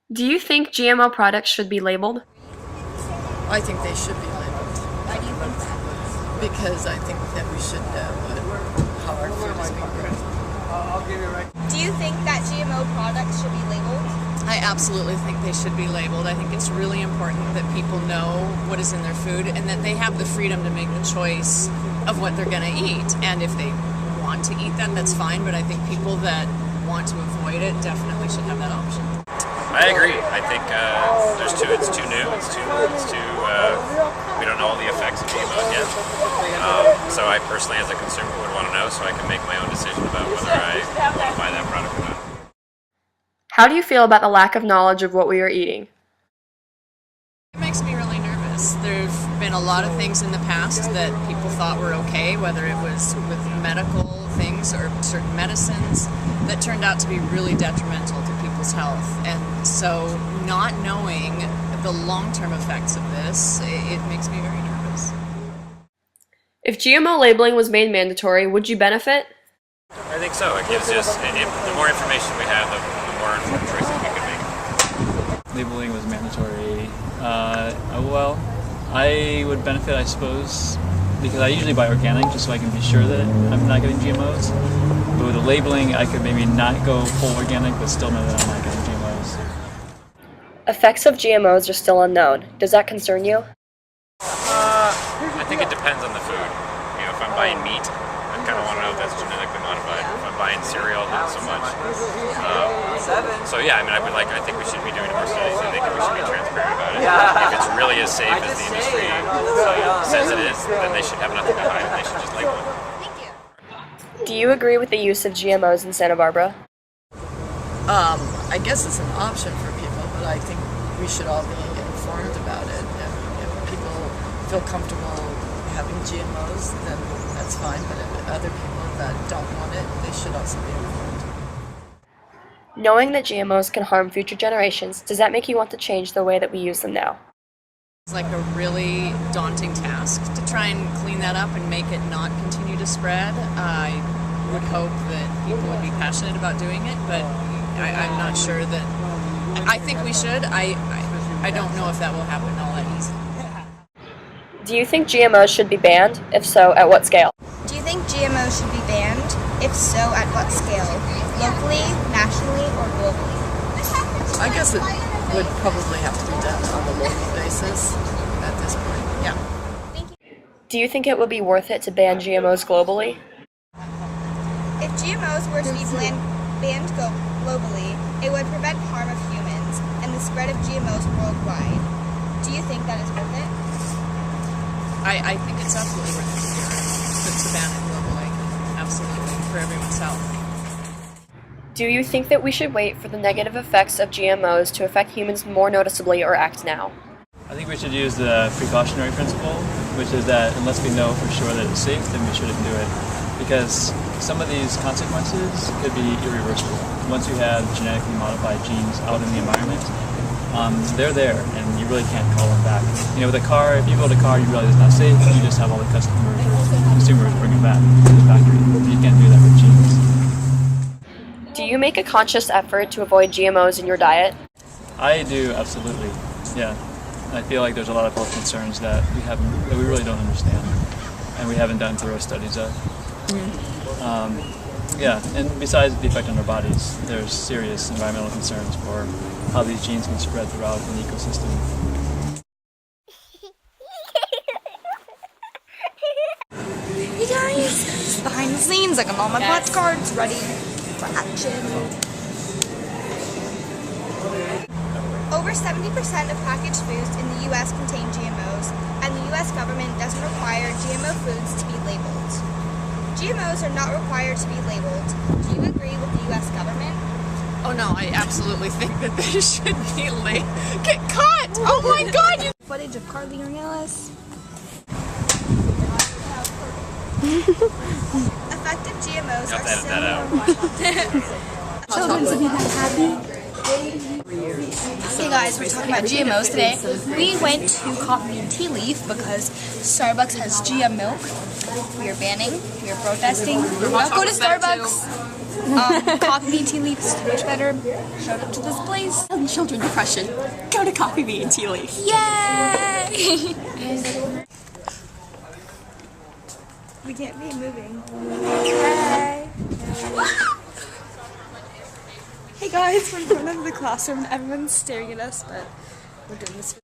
Do you think GMO products should be labeled? I think they should be labeled. Why do you think that? Because I think that we should know how our food is being grown. Do you think that GMO products should be labeled? I absolutely think they should be labeled. I think it's really important that people know what is in their food and that they have the freedom to make the choice of what they're going to eat. And if they want to eat that, that's fine. But I think people that want to avoid it definitely should have that option. I agree. I think it's too new. We don't know all the effects of GMOs yet. So I personally, as a consumer, would want to know so I can make my own decision about whether I want to buy that product or not. How do you feel about the lack of knowledge of what we are eating? It makes me really nervous. There have been a lot of things in the past that people thought were okay, whether it was with medical things or certain medicines, that turned out to be really detrimental to people's health. And so not knowing the long-term effects of this, it makes me very nervous. If GMO labeling was made mandatory, would you benefit? I think so. It gives us, the more information we have, the more informed choices we can make. Labeling was mandatory. Well, I would benefit, I suppose, because I usually buy organic just so I can be sure that I'm not getting GMOs. But with the labeling, I could maybe not go full organic, but still know that I'm not getting GMOs. Effects of GMOs are still unknown. Does that concern you? I think it depends on the food. If I'm buying meat, I kind of want to know if that's genetically modified. If I'm buying cereal, not so much. So yeah, I think we should be doing more studies. I think we should be transparent about it. If it's really as safe as the industry says it is, then they should have nothing to hide. They should just label it. Thank you. Do you agree with the use of GMOs in Santa Barbara? I guess it's an option for people, but I think we should all be informed about it. If people feel comfortable having GMOs, then that's fine. But if other people that don't want it, they should also be informed. Knowing that GMOs can harm future generations, does that make you want to change the way that we use them now? It's like a really daunting task to try and clean that up and make it not continue to spread. I would hope that people would be passionate about doing it, but I'm not sure that. I think we should. I don't know if that will happen all that easy. Do you think GMOs should be banned? If so, at what scale? Do you think GMOs should be banned? If so, at what scale? Locally, nationally, or globally? I guess it would probably have to be done on a local basis at this point. Yeah. Thank you. Do you think it would be worth it to ban GMOs globally? If GMOs were to be banned globally, it would prevent harm of humans and the spread of GMOs worldwide. Do you think that is worth it? I think it's absolutely worth it to ban it globally. Absolutely, for everyone's health. Do you think that we should wait for the negative effects of GMOs to affect humans more noticeably or act now? I think we should use the precautionary principle, which is that unless we know for sure that it's safe, then we shouldn't do it. Because some of these consequences could be irreversible. Once you have genetically modified genes out in the environment, they're there, and you really can't call them back. With a car, if you build a car you realize it's not safe, you just have all the consumers bring it back to the factory. You can't do that with genes. Do you make a conscious effort to avoid GMOs in your diet? I do, absolutely. Yeah. I feel like there's a lot of health concerns that we really don't understand, and we haven't done thorough studies of. Yeah, and besides the effect on our bodies, there's serious environmental concerns for how these genes can spread throughout an ecosystem. Hey guys, it's behind the scenes. I got all my postcards ready for action. Over 70% of packaged foods in the U.S. contain GMOs, and the U.S. government doesn't require GMO foods to be labeled. GMOs are not required to be labeled. Do you agree with the U.S. government? Oh no, I absolutely think that they should be get cut! Oh my god! Footage of Carleigh and Ornelas. Effective GMOs are similar. Children's happy. Hey guys, we're talking about GMOs today. We went to Coffee and Tea Leaf because Starbucks has GM milk. We are banning. We are protesting. Don't go to Starbucks. Coffee bean tea leaf is much better. Shout out to this place. Children depression. Go to Coffee Bean and Tea Leaf. Yay! We can't be moving. Hey. Hey guys, we're in front of the classroom and everyone's staring at us, but we're doing this.